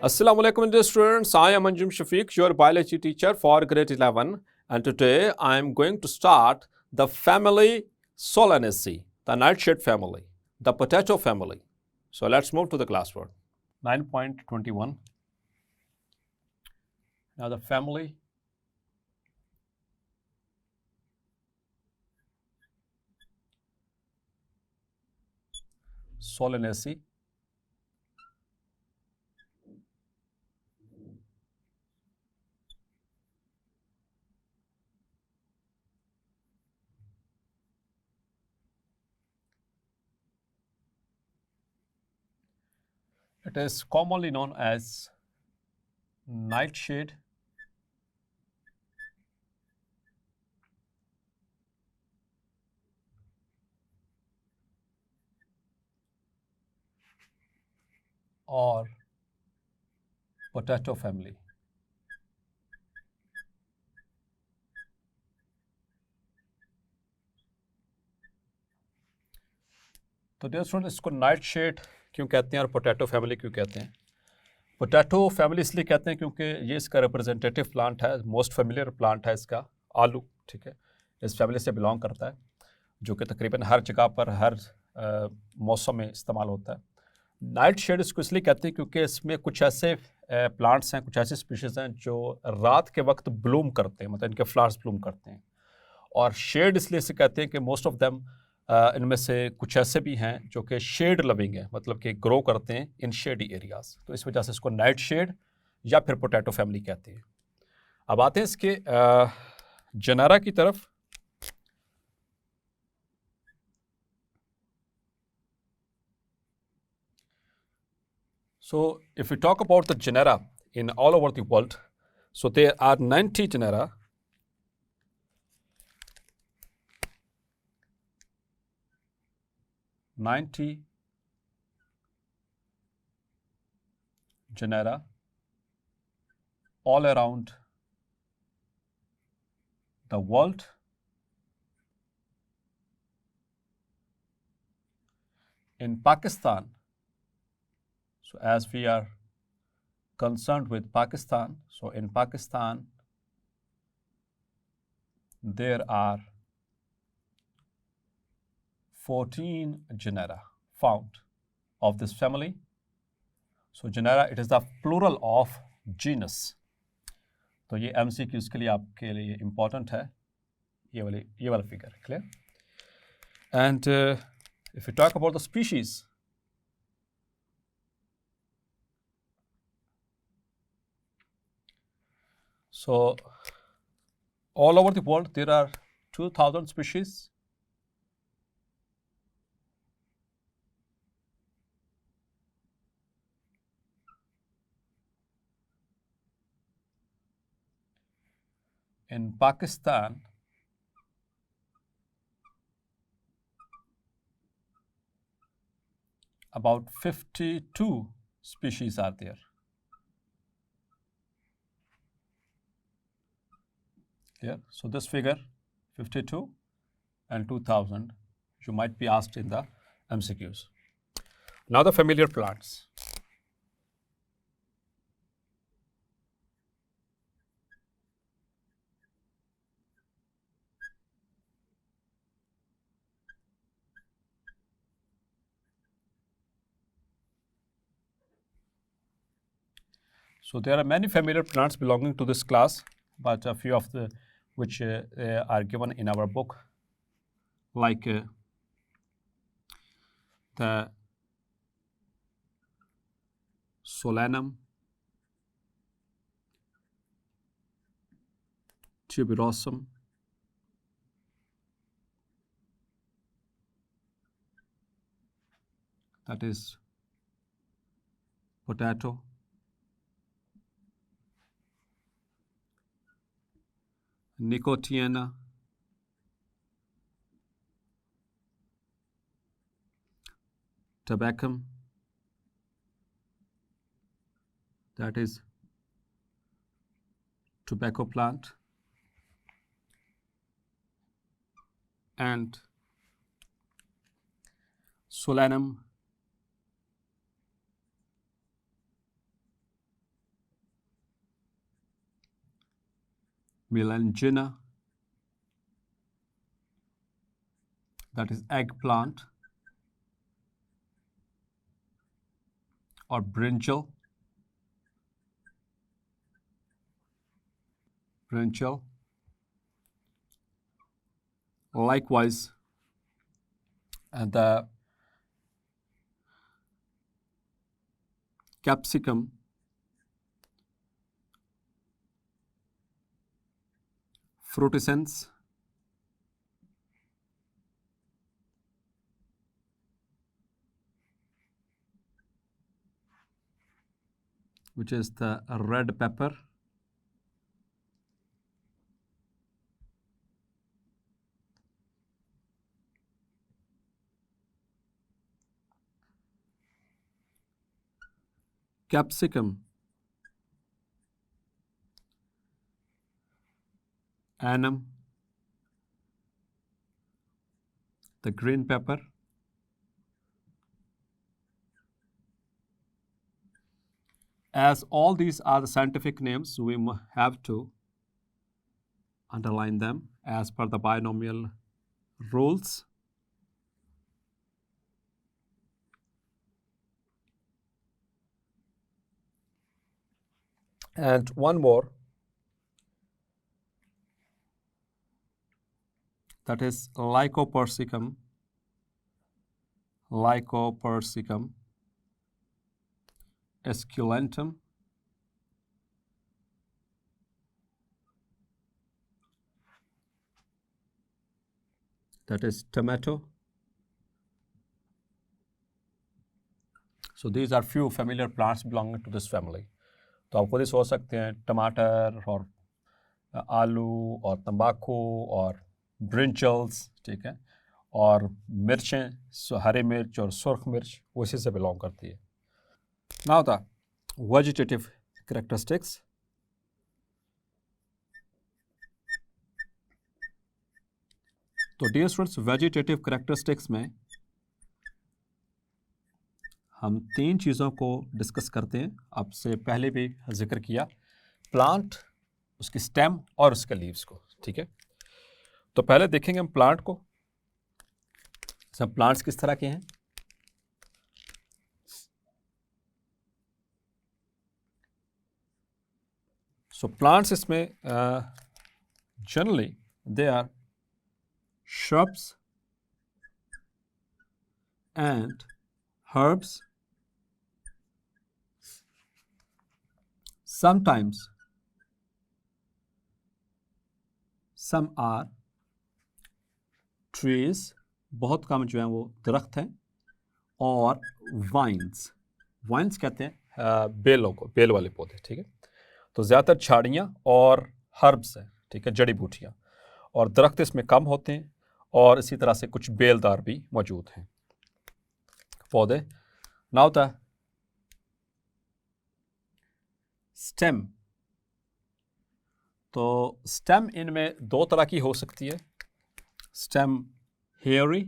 Assalamu alaikum dear students, I am Anjum Shafiq, your biology teacher for grade 11, and today I am going to start the family Solanaceae, the nightshade family, the potato family. So let's move to the classwork. 9.21. Now the family Solanaceae. It is commonly known as nightshade or potato family. तो dear student, इसको night shade क्यों कहते हैं और potato family क्यों कहते हैं? Potato family इसलिए कहते हैं क्योंकि ये इसका रिप्रेजेंटेटिव प्लांट है, मोस्ट फेमिलियर प्लांट है इसका, आलू, ठीक है, इस फैमिली से बिलोंग करता है, जो कि तकरीबन हर जगह पर हर मौसम में इस्तेमाल होता है। नाइट शेड इसको इसलिए कहते हैं क्योंकि इसमें कुछ ऐसे प्लांट्स हैं, कुछ ऐसी स्पीशीज़ हैं जो रात के वक्त ब्लूम करते हैं, मतलब इनके फ्लावर्स ब्लूम करते हैं। और शेड इसलिए इसे कहते हैं कि मोस्ट ऑफ देम इनमें से कुछ ऐसे भी हैं जो कि शेड लविंग है, मतलब कि ग्रो करते हैं इन शेडी एरियाज, तो इस वजह से इसको नाइट शेड या फिर पोटैटो फैमिली कहते हैं। अब आते हैं इसके जेनेरा की तरफ। So if we talk about the genera in all over the world, so there are 90 genera. Genera all around the world. In Pakistan, so as we are concerned with Pakistan, so in Pakistan there are 14 genera found of this family. So genera, it is the plural of genus. तो ये MCQs के लिए आपके लिए important है, ये वाला figure, clear? And if we talk about the species, so all over the world there are 2,000 species. In Pakistan, about 52 species are there. Yeah, so this figure 52 and 2000, you might be asked in the MCQs. Now the familiar plants. So there are many familiar plants belonging to this class, but a few of the which are given in our book, like the Solanum tuberosum, that is potato, Nicotiana, tabacum, that is tobacco plant, and Solanum melangina, that is eggplant, or brinjal, likewise, and the capsicum, frutescens, which is the red pepper, capsicum, anum, the green pepper, as all these are the scientific names, we have to underline them as per the binomial rules. And one more, that is Lycopersicum, esculentum, that is tomato. So these are few familiar plants belonging to this family. तो आप खुद ही सोच सकते हैं टमाटर और आलू और तंबाकू और ब्रिंजल्स, ठीक है, और मिर्चें, हरी मिर्च और सुर्ख मिर्च उसी से बिलोंग करती है. Now the vegetative characteristics. तो डियर स्टूडेंट्स, वेजिटेटिव कैरेक्टरिस्टिक्स में हम 3 चीज़ों को डिस्कस करते हैं. आपसे पहले भी जिक्र किया, प्लांट, उसकी स्टेम और उसके लीव्स को, ठीक है. तो पहले देखेंगे हम प्लांट को. सब प्लांट्स किस तरह के हैं. सो प्लांट्स इसमें generally they are shrubs and herbs. Sometimes some are trees, बहुत कम जो हैं वो दरख्त हैं, और वाइन्स कहते हैं बेलों को, बेल वाले पौधे, ठीक है. तो ज़्यादातर झाड़ियाँ और हर्ब्स हैं, ठीक है, जड़ी बूटियाँ, और दरख्त इसमें कम होते हैं, और इसी तरह से कुछ बेलदार भी मौजूद हैं पौधे. Now the stem. तो स्टेम इनमें 2 तरह की हो सकती है. स्टेम हेयरी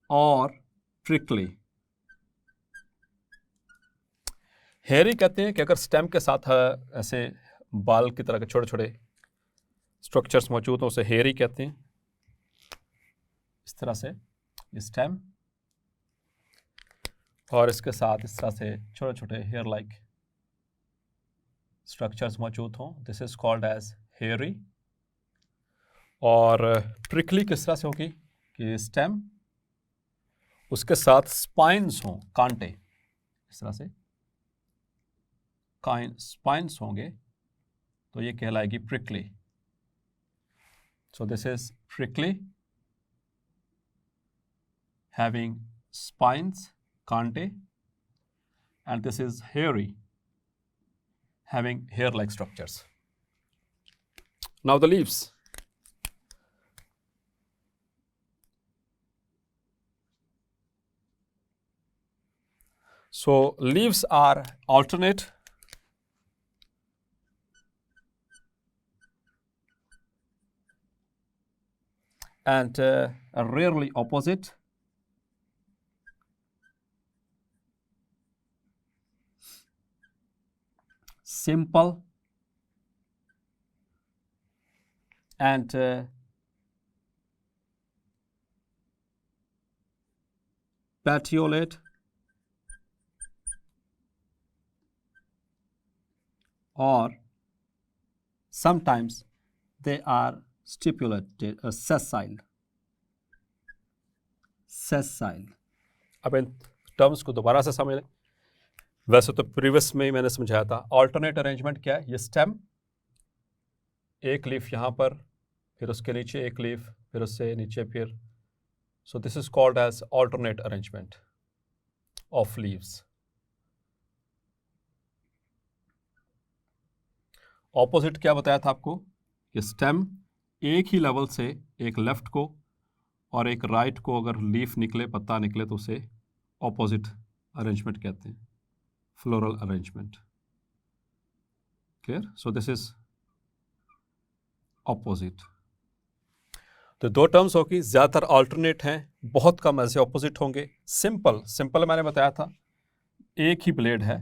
और प्रिकली. हेयरी कहते हैं कि अगर स्टेम के साथ ऐसे बाल की तरह के छोटे छोटे स्ट्रक्चर्स मौजूद हैं, उसे हेयरी कहते हैं. इस तरह से स्टेम, और इसके साथ इस तरह से छोटे छोटे हेयर लाइक स्ट्रक्चर्स मौजूद हों, this is called as hairy. और प्रिकली किस तरह से होगी कि स्टेम, उसके साथ स्पाइन्स हों, कांटे, इस तरह से स्पाइन्स होंगे, तो ये कहलाएगी prickly. So this is prickly having spines, कांटे, and this is hairy, having hair-like structures. Now the leaves. So leaves are alternate, and rarely opposite. Simple and petiolate or sometimes they are stipulated sessile. अब in terms को दोबारा से समझ लें। वैसे तो previous में ही मैंने समझाया था। ऑल्टरनेट अरेंजमेंट क्या है? ये स्टेम, एक लीफ यहाँ पर, फिर उसके नीचे एक लीफ, फिर उससे नीचे फिर, so this is called as alternate arrangement of leaves. Opposite क्या बताया था आपको कि स्टेम एक ही लेवल से, एक लेफ्ट को और एक राइट को अगर लीफ निकले, पत्ता निकले, तो उसे ऑपोजिट अरेंजमेंट कहते हैं, floral arrangement. Clear? So this is opposite. तो दो टर्म्स होगी, ज़्यादातर ऑल्टरनेट हैं, बहुत कम ऐसे ऑपोजिट होंगे। सिंपल मैंने बताया था, एक ही ब्लेड है,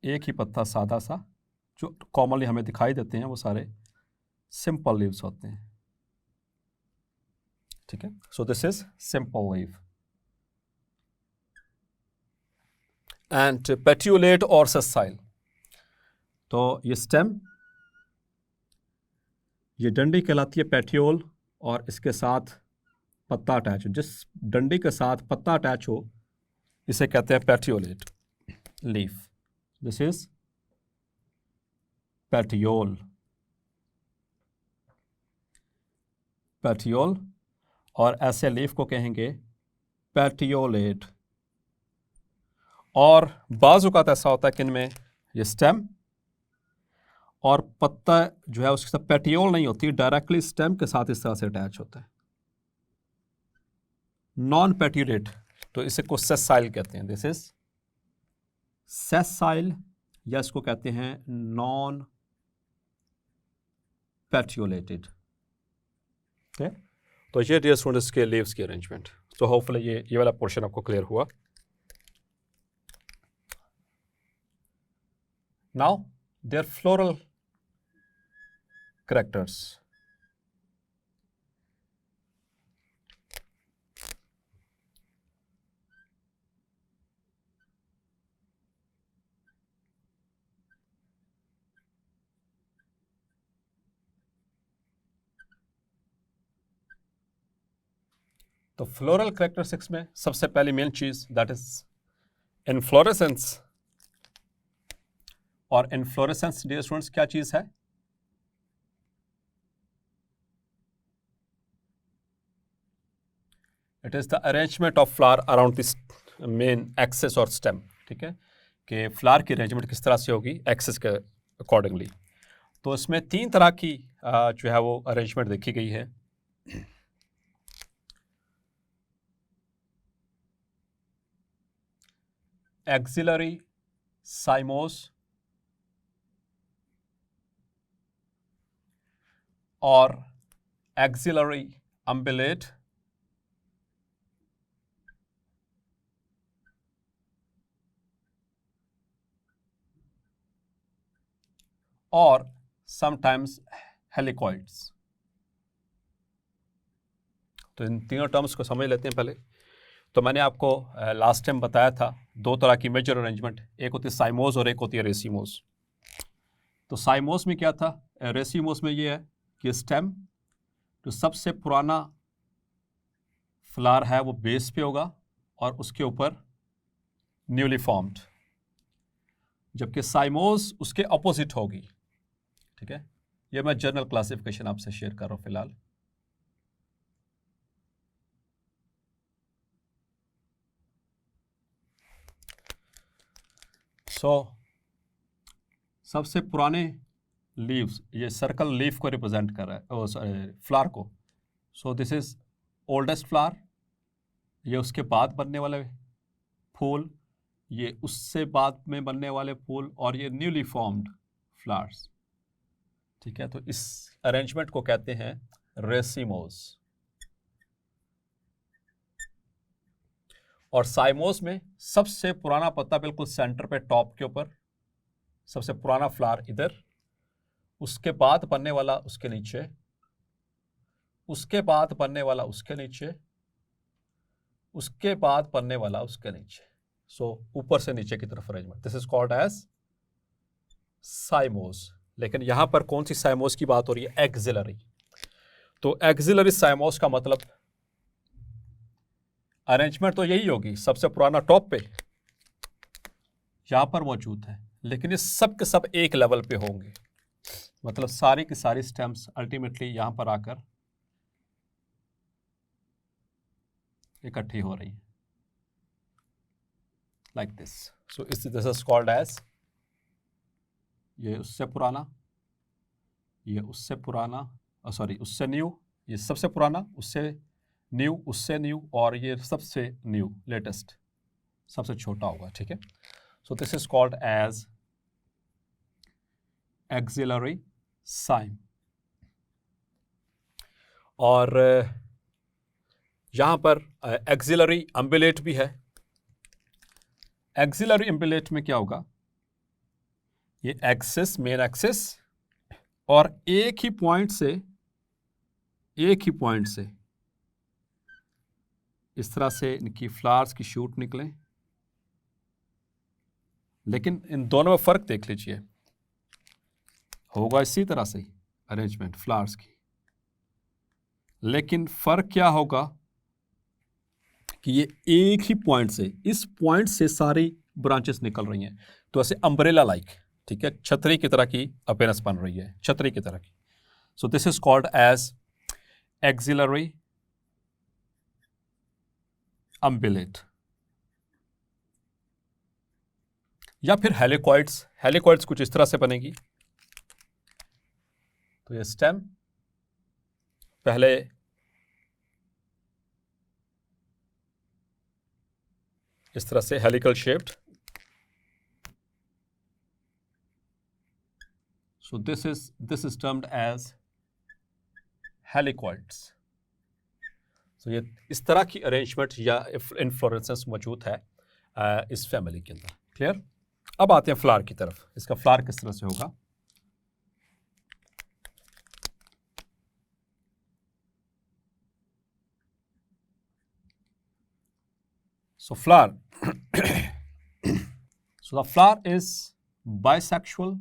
एक ही पत्ता सादा सा, जो कॉमनली हमें दिखाई देते हैं वो सारे सिंपल लीव्स होते हैं। ठीक है, so this is simple leaf. And petiolate और ससाइल, तो ये स्टेम, ये डंडी कहलाती है पेट्यूल, और इसके साथ पत्ता अटैच हो, जिस डंडी के साथ पत्ता अटैच हो इसे कहते हैं पेट्यूलेट लीफ। This is petiole. और ऐसे लीफ को कहेंगे पेटियोलेट। और बाज़ औक़ात ऐसा होता है कि इनमें ये स्टेम और पत्ता जो है उसके साथ पेटियोल नहीं होती, डायरेक्टली स्टेम के साथ इस तरह से अटैच होता है, नॉन पेट्यूलेट, तो इसे को सेसाइल कहते हैं। दिस इज सेसाइल, या इसको कहते हैं नॉन पेट्यूलेटेड। तो ये डियर स्टूडेंट्स के लीव्स की अरेंजमेंट। तो होपफुली ये वाला पोर्शन आपको क्लियर हुआ। Now their floral characters. तो फ्लोरल कैरेक्टरिस्टिक्स में सबसे पहली मेन चीज दैट इज इनफ्लोरेसेंस। और इनफ्लोरेसेंस डियर स्टूडेंट्स क्या चीज है? It is the arrangement of flower around this main axis और स्टेम। ठीक है, कि फ्लावर की अरेंजमेंट किस तरह से होगी एक्सेस के अकॉर्डिंगली। तो इसमें तीन तरह की जो है वो अरेंजमेंट देखी गई है। एक्सिलरी साइमोस और एक्सिलरी अम्बिलेट और समटाइम्स हेलिकॉइड्स। तो इन तीनों टर्म्स को समझ लेते हैं पहले। तो मैंने आपको लास्ट टाइम बताया था दो तरह की मेजर अरेंजमेंट, एक होती है साइमोस और एक होती है रेसिमोस। तो साइमोस में क्या था, रेसिमोस में ये है कि स्टेम जो सबसे पुराना फ्लावर है वो बेस पे होगा और उसके ऊपर न्यूली फॉर्म्ड, जबकि साइमोस उसके अपोजिट होगी। ठीक है, ये मैं जनरल क्लासिफिकेशन आपसे शेयर कर रहा हूं फिलहाल। सबसे पुराने लीव्स, ये सर्कल लीफ को रिप्रेजेंट कर रहा है, फ्लावर को। सो दिस इज ओल्डेस्ट फ्लावर, ये उसके बाद बनने वाले फूल, ये उससे बाद में बनने वाले फूल, और ये न्यूली फॉर्म्ड फ्लावर्स। ठीक है, तो इस अरेंजमेंट को कहते हैं रेसिमोस। और साइमोस में सबसे पुराना पत्ता बिल्कुल सेंटर पे टॉप के ऊपर, सबसे पुराना फ्लावर इधर, उसके बाद बनने वाला उसके नीचे, उसके बाद बनने वाला उसके नीचे, उसके बाद बनने वाला उसके नीचे। सो ऊपर से नीचे की तरफ arrangement, this is called as cymose. लेकिन यहां पर कौन सी साइमोस की बात हो रही है? एक्सिलरी। तो एक्सिलरी साइमोस का मतलब अरेंजमेंट तो यही होगी, सबसे पुराना टॉप पे यहां पर मौजूद है, लेकिन ये सब के सब एक लेवल पे होंगे। मतलब सारी की सारी स्टेम्स अल्टीमेटली यहां पर आकर इकट्ठी हो रही है, like this. So this is called as, ये उससे पुराना, ये उससे पुराना, सॉरी उससे न्यू, ये सबसे पुराना, उससे न्यू, उससे न्यू, और ये सबसे न्यू लेटेस्ट, सबसे छोटा होगा, ठीक है। So this is called as axillary cyme. और यहां पर एक्सिलरी अम्बुलेट भी है। एक्सिलरी अम्बुलेट में क्या होगा? ये एक्सिस, मेन एक्सिस, और एक ही पॉइंट से इस तरह से इनकी फ्लावर्स की शूट निकले। लेकिन इन दोनों में फर्क देख लीजिए, होगा इसी तरह से ही अरेंजमेंट फ्लावर्स की, लेकिन फर्क क्या होगा कि ये एक ही पॉइंट से, इस पॉइंट से सारी ब्रांचेस निकल रही हैं। तो ऐसे अम्ब्रेला लाइक, ठीक है, छतरी की तरह की अपीयरेंस बन रही है, छतरी की तरह की। So this is called as axillary umbellate, या फिर हेलिकॉइड्स। हेलिकॉइड्स कुछ इस तरह से बनेगी। तो ये स्टेम पहले इस तरह से helical shaped, so this is termed as helicoids. तो ये इस तरह की अरेंजमेंट या इन्फ्लोरेसेंस मौजूद है इस फैमिली के अंदर। क्लियर? अब आते हैं फ्लावर की तरफ। इसका फ्लावर किस तरह से होगा? So flower, so the flower is bisexual,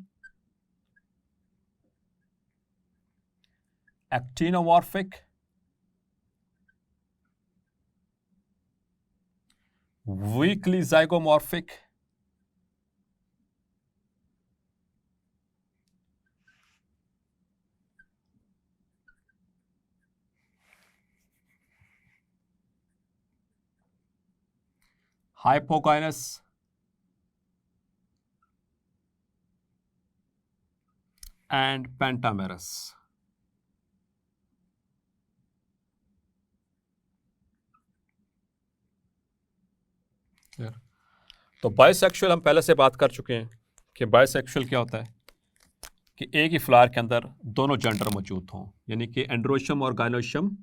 actinomorphic, weakly zygomorphic, hypogynous, and pentamerous. तो बाइसेक्सुअल हम पहले से बात कर चुके हैं कि बाइसेक्सुअल क्या होता है कि एक ही फ्लावर के अंदर दोनों जेंडर मौजूद हों, यानी कि एंड्रोशियम और गायनोशियम,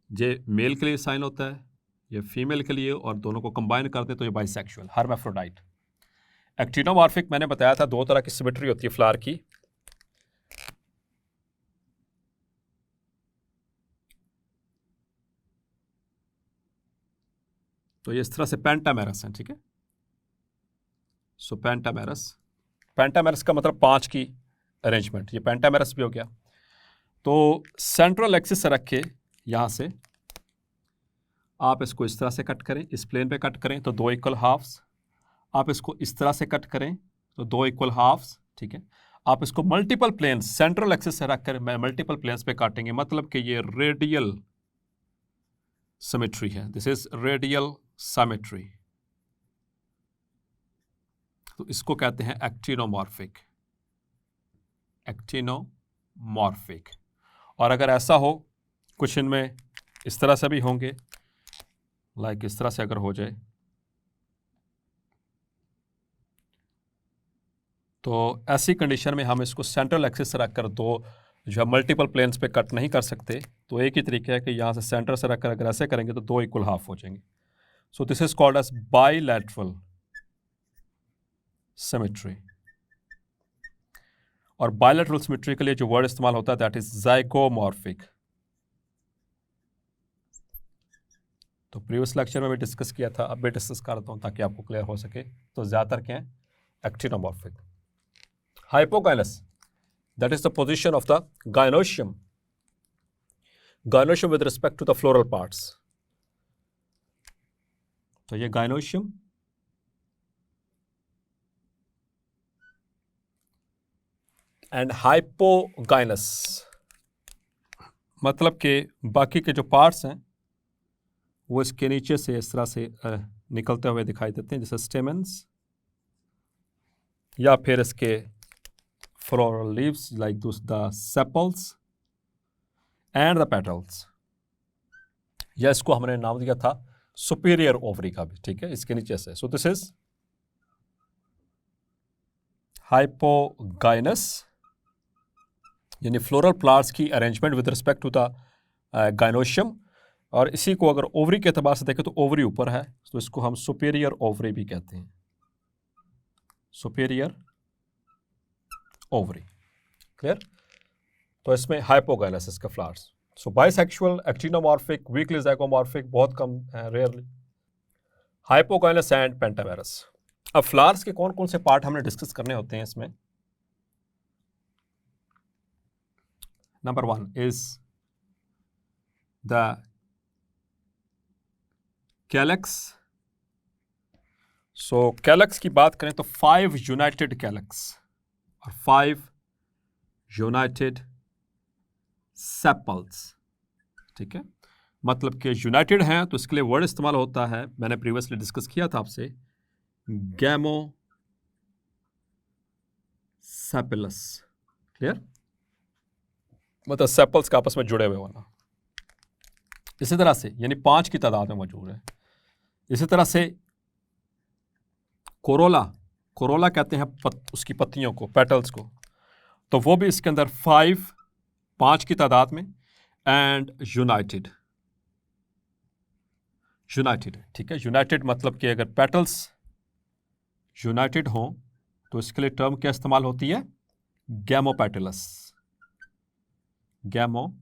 ये मेल के लिए साइन होता है, ये फीमेल के लिए, और दोनों को कंबाइन करते तो ये बाइसेक्सुअल, हर्माफ्रोडाइट। एक्टिनोमॉर्फिक मैंने बताया था, दो तरह की सिमेट्री होती है फ्लावर की। तो ये इस तरह से पेंटामेरस है, ठीक है। सो पेंटामेरस का मतलब 5 की अरेंजमेंट, ये पेंटामेरस भी हो गया। तो सेंट्रल एक्सिस से रख के यहां से आप इसको इस तरह से कट करें, इस प्लेन पे कट करें तो 2 इक्वल हाफ्स। आप इसको इस तरह से कट करें तो 2 इक्वल हाफ्स, ठीक है। आप इसको मल्टीपल प्लेन सेंट्रल एक्सिस से रख कर मैं मल्टीपल प्लेन्स पे काटेंगे, मतलब कि ये रेडियल सिमेट्री है। This is radial symmetry. तो इसको कहते हैं एक्टिनोमॉर्फिक, एक्टिनोमॉर्फिक। और अगर ऐसा हो, कुछ इनमें इस तरह से भी होंगे, लाइक इस तरह से अगर हो जाए तो ऐसी कंडीशन में हम इसको सेंट्रल एक्सिस से रखकर दो जो मल्टीपल प्लेन्स पे कट नहीं कर सकते, तो एक ही तरीका है कि यहाँ से सेंटर से रखकर अगर ऐसे करेंगे तो 2 इक्वल हाफ हो जाएंगे। So this is called as bilateral symmetry. और बायलैटरल सिमेट्री के लिए जो वर्ड इस्तेमाल होता है दैट इज ज़ाइगोमॉर्फिक। तो प्रीवियस लेक्चर में भी डिस्कस किया था, अब भी डिस्कस करता हूँ ताकि आपको क्लियर हो सके। तो ज़्यादातर क्या है, actinomorphic. Hypogynous, that is the position of the gynoecium, gynoecium with respect to the floral parts. तो ये गायनोशियम एंड हाइपोगाइनस, मतलब कि बाकी के जो पार्ट्स हैं वो इसके नीचे से इस तरह से निकलते हुए दिखाई देते हैं, जैसे स्टेमेंस या फिर इसके floral leaves like the sepals and the petals. या इसको हमने नाम दिया था सुपीरियर ओवरी का भी, ठीक है, इसके नीचे से। सो दिस इज हाइपोगाइनस, यानी फ्लोरल प्लांट्स की arrangement with respect to the gynoecium. और इसी को अगर ओवरी के अतबार से देखें तो ओवरी ऊपर है, तो इसको हम सुपीरियर ओवरी भी कहते हैं, सुपीरियर ओवरी। क्लियर? तो इसमें हाइपोगाइनस इसका फ्लावर्स। सो बाइसेक्सुअल, एक्टिनोमॉर्फिक, वीकली ज़ाइगोमॉर्फिक, बहुत कम है, रेयरली। Hypogynous and pentamerous. अब फ्लावर्स के कौन कौन से पार्ट हमने डिस्कस करने होते हैं इसमें। Number 1 is the calyx. So calyx की बात करें तो 5 यूनाइटेड कैलक्स और 5 यूनाइटेड सेपल्स, ठीक है। मतलब कि यूनाइटेड हैं तो इसके लिए वर्ड इस्तेमाल होता है, मैंने प्रीवियसली डिस्कस किया था आपसे, गैमो सेपलस। क्लियर? मतलब सेपल्स का आपस में जुड़े हुए होना। इसी तरह से यानी 5 की तादाद में मौजूद है। इसी तरह से कोरोला, कोरोला कहते हैं उसकी पत्तियों को, पेटल्स को, तो वो भी इसके अंदर 5 की तादाद में एंड यूनाइटेड, यूनाइटेड, ठीक है। यूनाइटेड मतलब कि अगर पेटल्स यूनाइटेड हों तो इसके लिए टर्म क्या इस्तेमाल होती है, गैमोपेटलस, गैमोपेटलस।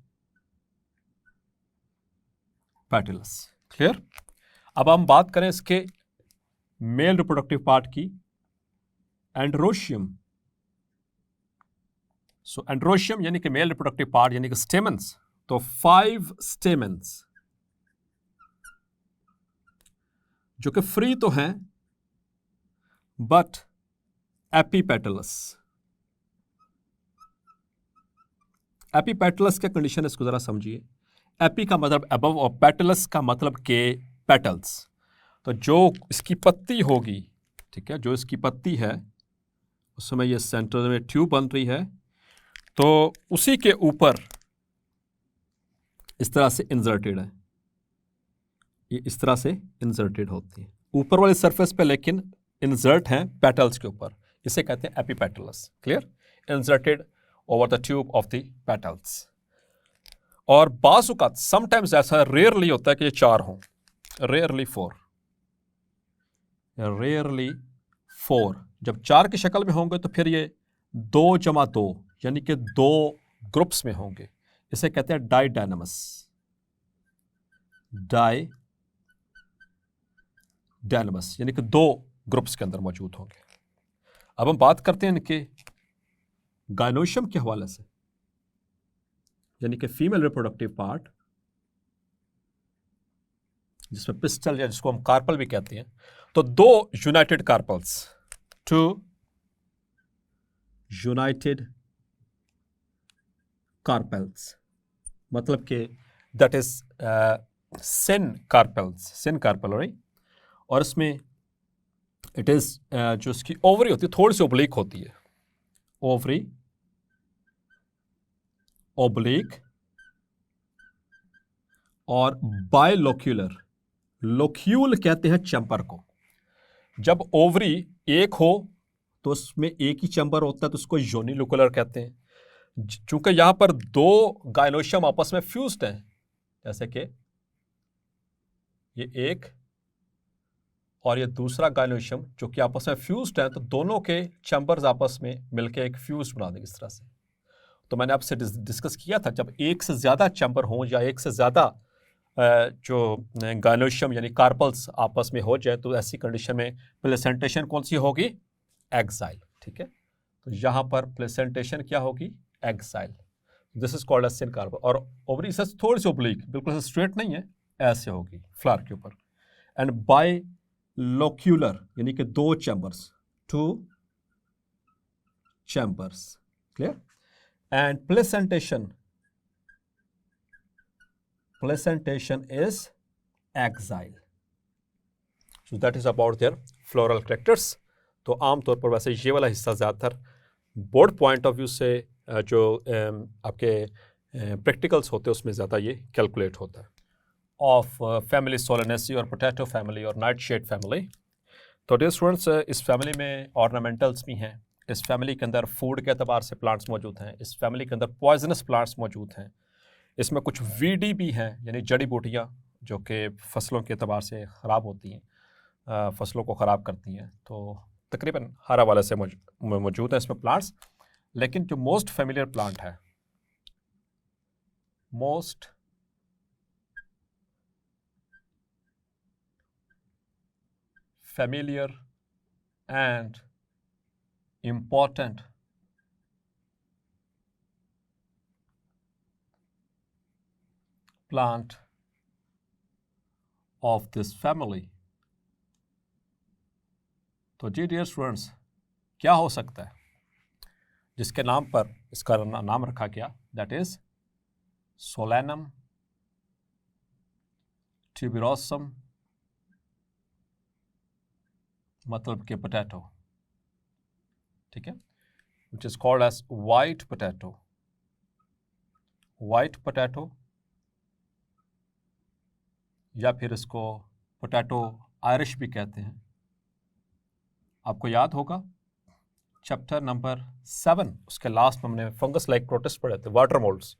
क्लियर? अब हम बात करें इसके मेल रिप्रोडक्टिव पार्ट की, एंड्रोशियम। सो एंड्रोशियम यानी कि मेल रिप्रोडक्टिव पार्ट यानी कि स्टेमन्स, तो 5 स्टेमन्स जो कि फ्री तो हैं बट एपीपेटलस। एपीपेटलस क्या कंडीशन है, इसको जरा समझिए। एपी का मतलब अबव और पेटलस का मतलब के पेटल्स। तो जो इसकी पत्ती होगी, ठीक है, जो इसकी पत्ती है उस समय ये सेंटर में ट्यूब बन रही है, तो उसी के ऊपर इस तरह से इंसर्टेड है, ये इस तरह से इंसर्टेड होती है ऊपर वाले सरफेस पे, लेकिन इंसर्ट हैं पेटल्स के ऊपर, इसे कहते हैं epipetalous. Clear? Inserted over the tube of the petals. और बाजुकात समटाइम्स ऐसा रेयरली होता है कि ये 4 हों, रेयरली 4, रेयरली 4। जब 4 की शक्ल में होंगे तो फिर ये 2 जमा 2 यानी कि 2 ग्रुप्स में होंगे, इसे कहते हैं डाइडाइनमस, डाइडाइनमस यानी कि 2 ग्रुप्स के अंदर मौजूद होंगे। अब हम बात करते हैं इनके गायनोशियम के हवाले से, यानी कि फीमेल रिप्रोडक्टिव पार्ट, जिसमें पिस्टल या जिसको हम कार्पल भी कहते हैं। तो 2 यूनाइटेड कार्पल्स, 2 यूनाइटेड कार्पल्स, मतलब कि that is syn carpels, syn carpel, right. और इसमें इट इज जो इसकी ओवरी होती है थोड़ी सी ओब्लिक होती है, ओवरी ओब्लिक और बायलोक्यूलर, लोक्यूल कहते हैं चैम्बर को। जब ओवरी एक हो तो उसमें एक ही चैम्बर होता है तो उसको यूनिलोकुलर कहते हैं। चूंकि यहां पर 2 गायनोशियम आपस में फ्यूज्ड हैं, जैसे कि ये एक और ये दूसरा गायनोशियम जो कि आपस में फ्यूज्ड है, तो दोनों के चैम्बर्स आपस में मिलकर एक फ्यूज बना देंगे इस तरह से। तो मैंने आपसे डिस्कस किया था, जब एक से ज़्यादा चैम्बर हों या एक से ज़्यादा जो गायनोशियम यानी कार्पल्स आपस में हो जाए, तो ऐसी कंडीशन में प्लेसेंटेशन कौन सी होगी? एक्साइल। ठीक है, तो यहाँ पर प्लेसेंटेशन क्या होगी? Axile. This is called as syn carpel. और ओवरी से थोड़ी सी ओब्लिक, बिल्कुल स्ट्रेट नहीं है, ऐसे होगी फ्लावर के ऊपर। एंड बाय लोक्यूलर यानी कि दो chambers, two chambers, clear. And placentation is axile. So that is about their floral characters. तो आमतौर पर वैसे ये वाला हिस्सा ज़्यादातर बोर्ड पॉइंट ऑफ व्यू से जो आपके प्रैक्टिकल्स होते हैं उसमें ज़्यादा ये कैलकुलेट होता है। ऑफ फैमिली सोलेनेसी और पोटैटो फैमिली और नाइट शेड फैमिली। तो डियर स्टूडेंट्स, इस फैमिली में ऑर्नामेंटल्स भी हैं, इस फैमिली के अंदर फूड के अतबार से प्लांट्स मौजूद हैं, इस फैमिली के अंदर पॉइजनस प्लांट्स मौजूद हैं, इसमें कुछ वीडी भी हैं यानी जड़ी बूटियाँ जो कि फसलों के अतबार से ख़राब होती हैं, फसलों को ख़राब करती हैं। तो तकरीबन हर हवाले से मौजूद है इसमें प्लांट्स। लेकिन जो मोस्ट फेमिलियर प्लांट है, most familiar and important plant of this family, तो जी डियर स्टूडेंट्स, क्या हो सकता है जिसके नाम पर इसका नाम रखा गया? दैट इज सोलेनम ट्यूबरोसम, मतलब के पोटैटो। ठीक है, which is called as white potato. White potato या फिर इसको पोटैटो आयरिश भी कहते हैं। आपको याद होगा चैप्टर नंबर 7 उसके लास्ट में हमने फंगस लाइक प्रोटिस्ट पढ़े थे, वाटर मोल्ड्स।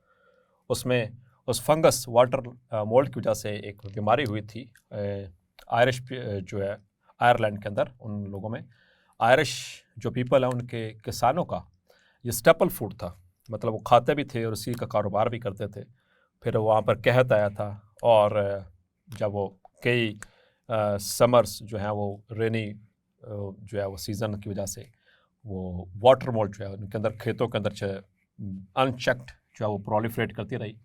उसमें उस फंगस वाटर मोल्ड की वजह से एक बीमारी हुई थी आयरिश जो है आयरलैंड के अंदर, उन लोगों में। आयरिश जो पीपल है उनके किसानों का ये स्टेपल फूड था, मतलब वो खाते भी थे और उसी का कारोबार भी करते थे। फिर वहाँ पर कहत आया था, और जब वो कई समर्स जो हैं वो रेनी जो है वो सीज़न की वजह से वो वाटर मोल्ड जो है उनके अंदर, खेतों के अंदर अनचेक्ड जो है वो प्रोलिफरेट करती रही,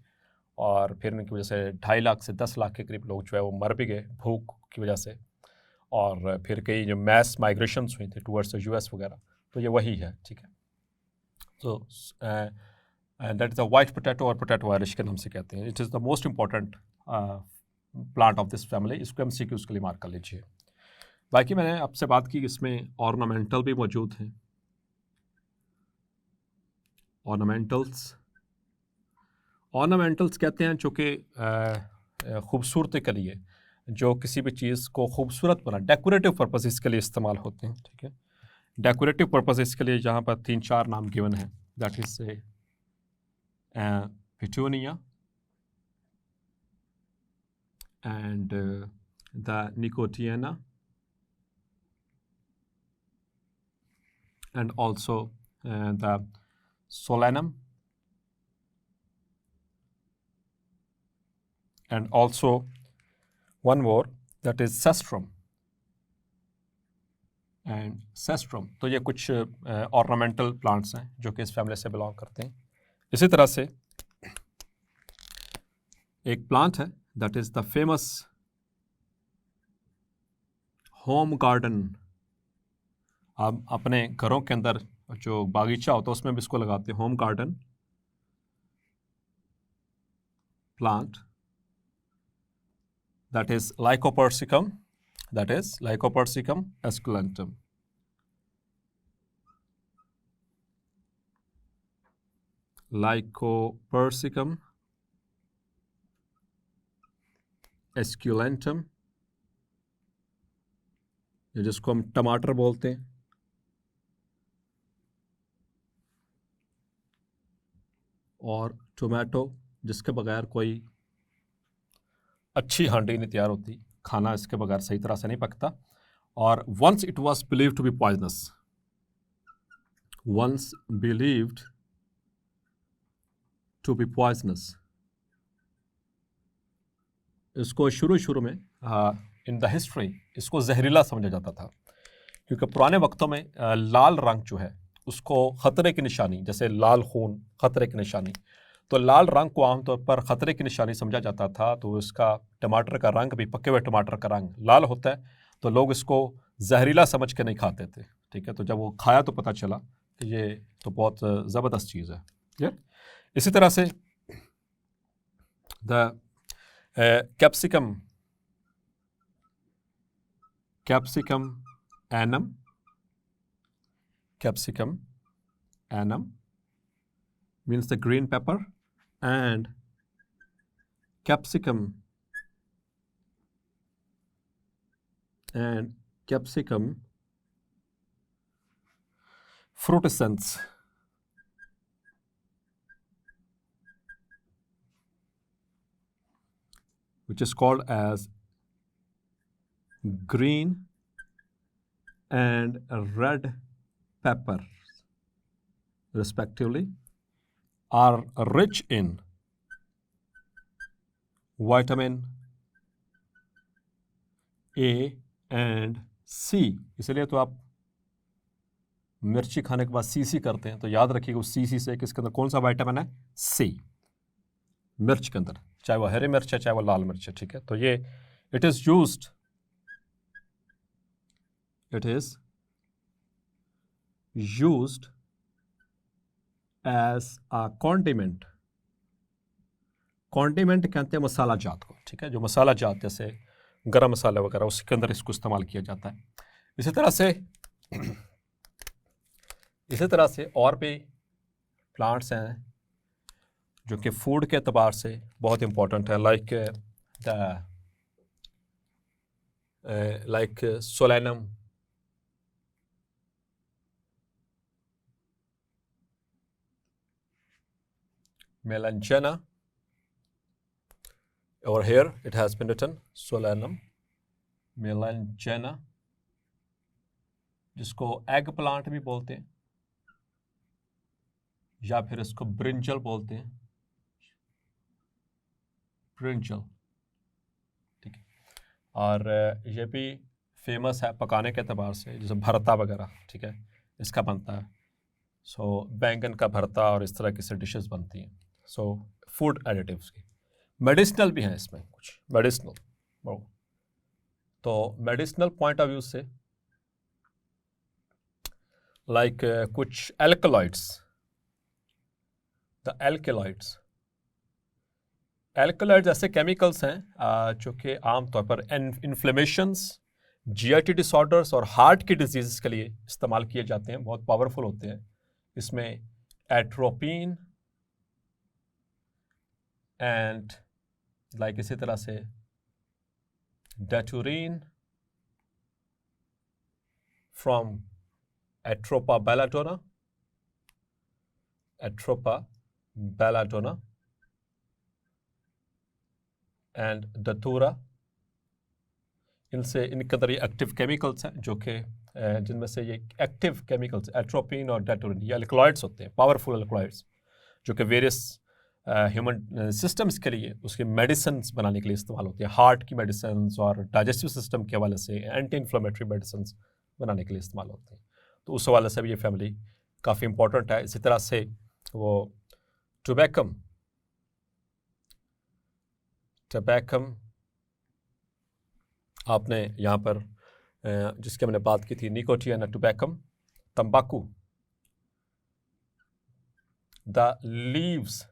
और फिर उनकी वजह से 2.5 लाख से 10 लाख के करीब लोग जो है वो मर भी गए भूख की वजह से। और फिर कई जो मैस माइग्रेशंस हुई थी टूवर्ड्स यूएस वगैरह, तो ये वही है। ठीक है, तो that is the white potato और पोटैटो आयरिश के नाम से कहते हैं। It is the most important plant of this family. इसको MCQ के लिए मार्क कर लीजिए। बाकी मैंने आपसे बात की, इसमें ऑर्नामेंटल भी मौजूद हैं। ऑर्नामेंटल्स कहते हैं जो कि खूबसूरती के लिए, जो किसी भी चीज़ को खूबसूरत बना, डेकोरेटिव पर्पसेस के लिए इस्तेमाल होते हैं। ठीक है, डेकोरेटिव पर्पसेस के लिए यहाँ पर 3-4 नाम गिवन है। That is petunia and the nicotiana, and also the solanum, and also one more, that is cestrum and cestrum। तो ये कुछ ऑर्नामेंटल प्लांट्स हैं जो कि इस फैमिली से बिलोंग करते हैं। इसी तरह से एक प्लांट है, that is the famous home garden. आप अपने घरों के अंदर जो बागीचा होता है उसमें भी इसको लगाते हैं, home garden plant, that is lycopersicum, that is lycopersicum esculentum. Lycopersicum esculentum, जिसको हम टमाटर बोलते हैं, और टोमेटो, जिसके बगैर कोई अच्छी हांडी नहीं तैयार होती, खाना इसके बगैर सही तरह से नहीं पकता। और once it was believed to be poisonous. Once believed to be poisonous. इसको शुरू में इन द हिस्ट्री इसको जहरीला समझा जाता था, क्योंकि पुराने वक्तों में लाल रंग जो है उसको ख़तरे की निशानी, जैसे लाल खून ख़तरे की निशानी, तो लाल रंग को आमतौर पर ख़तरे की निशानी समझा जाता था। तो इसका टमाटर का रंग भी, पके हुए टमाटर का रंग लाल होता है, तो लोग इसको जहरीला समझ के नहीं खाते थे। ठीक है, तो जब वो खाया तो पता चला कि ये तो बहुत ज़बरदस्त चीज़ है। यार इसी तरह से the capsicum annuum, capsicum annum means the green pepper, and capsicum frutescens, which is called as green and red pepper respectively, are rich in vitamin A and C। इसलिए तो आप मिर्ची खाने के बाद सी करते हैं, तो याद रखिएगा उस सी से किसके अंदर कौन सा विटामिन है, सी, मिर्च के अंदर, चाहे वो हरी मिर्च है चाहे वो लाल मिर्च है। ठीक है, तो ये it is used as a condiment. Condiment कहते हैं मसाला जात को। ठीक है, जो मसाला जात जैसे गरम मसाला वगैरह, उसके अंदर इसको इस्तेमाल किया जाता है। इसी तरह से और भी प्लांट्स हैं जो कि फूड के एतबार से बहुत इंपॉर्टेंट है, like Solanum, melanchana, over here it has been written solanum melanchana, जिसको एग प्लांट भी बोलते हैं या फिर इसको ब्रिंजल बोलते हैं, ब्रिंजल। ठीक है, और ये भी फेमस है पकाने के अतबार से, जैसे भरता वगैरह। ठीक है, इसका बनता है, सो बैंगन का भरता और इस तरह की से डिशेस बनती हैं। सो फूड एडिटिव्स की, मेडिसिनल भी हैं इसमें, कुछ मेडिसिनल। तो मेडिसिनल पॉइंट ऑफ व्यू से लाइक कुछ एल्कलॉइड्स, द एल्कलॉइड्स ऐसे केमिकल्स हैं जो कि आमतौर पर इन्फ्लेमेशंस, जीआईटी डिसऑर्डर्स और हार्ट की डिजीज़ के लिए इस्तेमाल किए जाते हैं, बहुत पावरफुल होते हैं। इसमें एट्रोपिन एंड लाइक इसी तरह से daturine from Atropa belladonna and datura, इनके अंदर ये एक्टिव केमिकल्स हैं, जो कि जिनमें से ये एक्टिव केमिकल्स एट्रोपिन और डेटुरिन, ये एल्कलॉइड्स होते हैं, पावरफुल एल्कलॉइड्स, जो कि वेरियस ह्यूमन सिस्टम्स के लिए, उसके मेडिसिन बनाने के लिए इस्तेमाल होती है। हार्ट की मेडिसिन और डाइजेस्टिव सिस्टम के हवाले से एंटी इन्फ्लेमेटरी मेडिसिन बनाने के लिए इस्तेमाल होते हैं। तो उस हवाले से भी ये फैमिली काफ़ी इंपॉर्टेंट है। इसी तरह से वो टोबैकम आपने यहाँ पर जिसकी हमने बात की थी, निकोटियाना टोबैकम, तंबाकू, द लीव्स,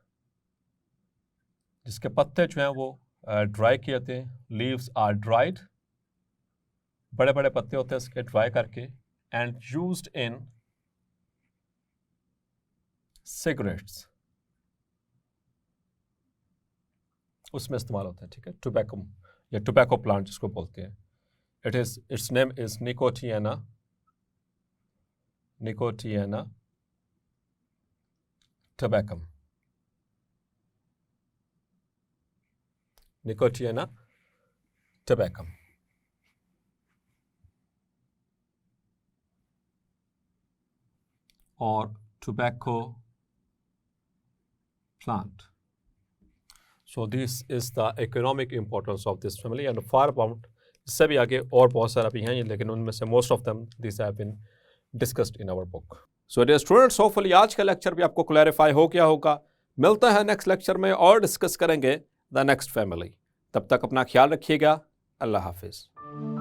जिसके पत्ते जो हैं वो ड्राई किए जाते हैं, लीव्स आर ड्राइड, बड़े बड़े पत्ते होते हैं इसके ड्राई करके, एंड यूज्ड इन सिगरेट्स, उसमें इस्तेमाल होते हैं। ठीक है, टोबैकम या टोबैको प्लांट जिसको बोलते हैं, it's name is Nicotiana tabacum, Nicotiana tabacum. or tobacco plant. So this is the economic importance of this family and far about इससे भी आगे और बहुत सारा भी हैं लेकिन उनमें से most of them these have been discussed in our book. So dear students, hopefully आज का लेक्चर भी आपको क्लैरिफाई हो गया होगा. मिलता है नेक्स्ट लेक्चर में और डिस्कस करेंगे द नेक्स्ट फैमिली. तब तक अपना ख्याल रखिएगा. अल्लाह हाफिज़.